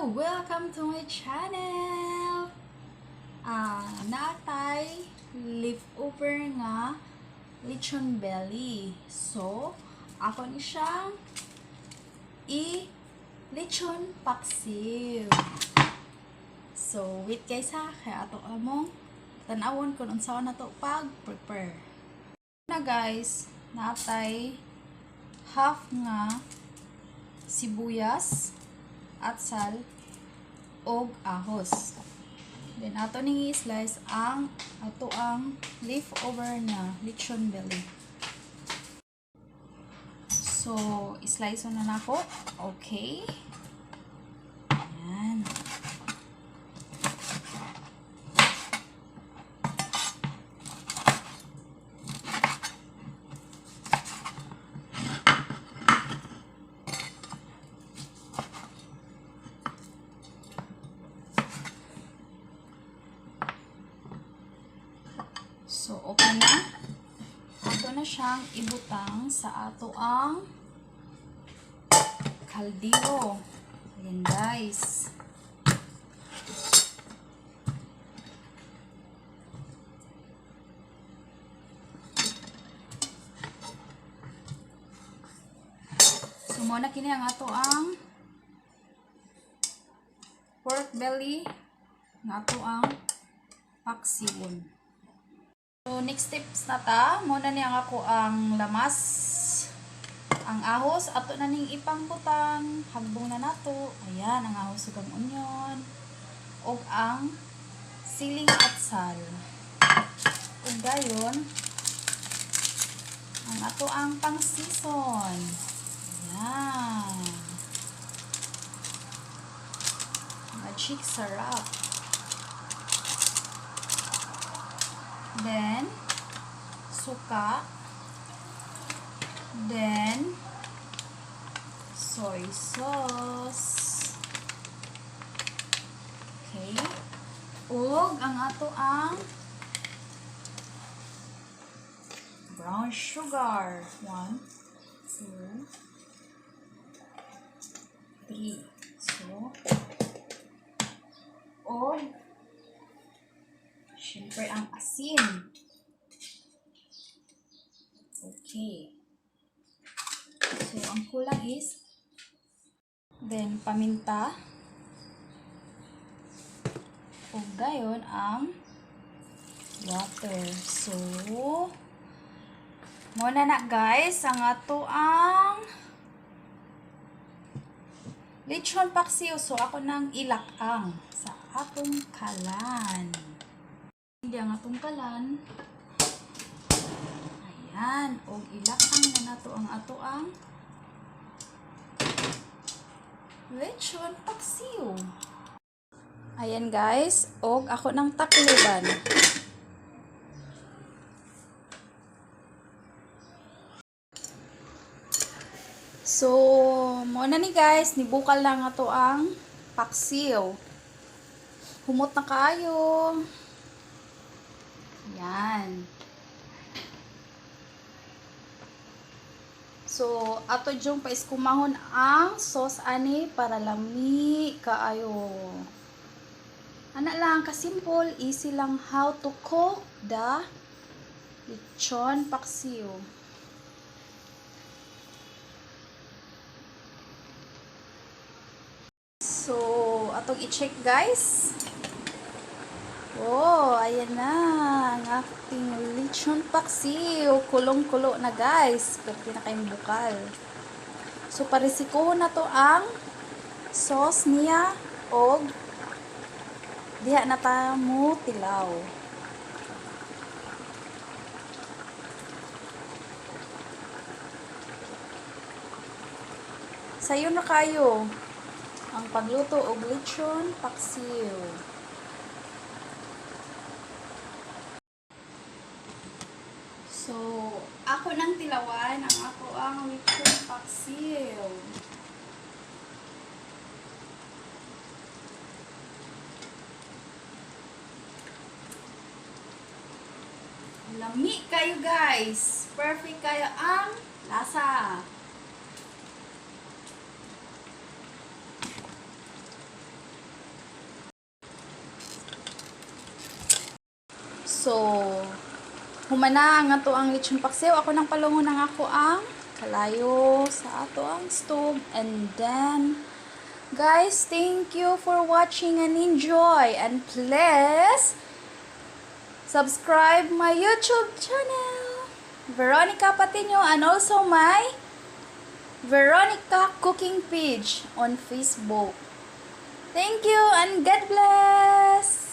Welcome to my channel! Natay leftover nga lechon belly. So, ako ni siyang lechon paksiw. So, wait guys ha, kaya ato among tanawon kung unsa na to pag-prepare. Na guys, natay half nga sibuyas at sal og ahos. Then ato ning i-slice ang ato ang leftover na lechon belly. So, i-slice na nako. Okay. Ayan. So, okay na. Ato na siyang ibutang sa ato ang kaldero. Ayan guys. So, muna kini ang ato ang pork belly ng ato ang paksiwon. So, next steps na ta, muna niya ako ang lamas, ang ahos, ato na ning ipangbutang, hagbong na nato, ayan, ang ahos ug ang onion, ug ang siling at sal. Ug dayon, ang ato ang pang-season, ayan, magic sarap. Then, suka. Then, soy sauce. Okay. Ug ang ato ang brown sugar. 1, 2, 3. So, ug siyempre ang asin. Okay. So, ang kulang is then paminta. O gayon ang water. So, muna na guys, ang ato ang lechon paksiw. So, ako nang ilakang sa atong kalan. Hindi ang atong kalan. Ayan. O ilakang na nato ang ato ang lechon paksiw. Ayan guys. O ako ng takliban. So, muna ni guys. Nibukal lang ato ang paksiw. Humot na kayo. Yan. So, ato diyong paiskumahon ang sauce ani para lami kaayo. Ana lang, kasimple, easy lang how to cook the lechon paksiw. So, atong i-check guys. Oh, ayan na ang ating lechon paksiw. Kulong-kulo na guys. Pero pinakaimbukal. So, parisiko na to ang sauce niya o diha na ta mo tilaw. Sayo na kayo ang pagluto og lechon paksiw. So, ako nang tilawan ang ako ang lechon paksiw. Lami kayo guys. Perfect kayo ang lasa. So, humana ang ato ang lechon paksiw. Ako nang palungon ng ako ang kalayo sa ato ang stove. And then, guys, thank you for watching and enjoy. And please, subscribe my YouTube channel, Veronica Patino, and also my Veronica Cooking page on Facebook. Thank you and God bless!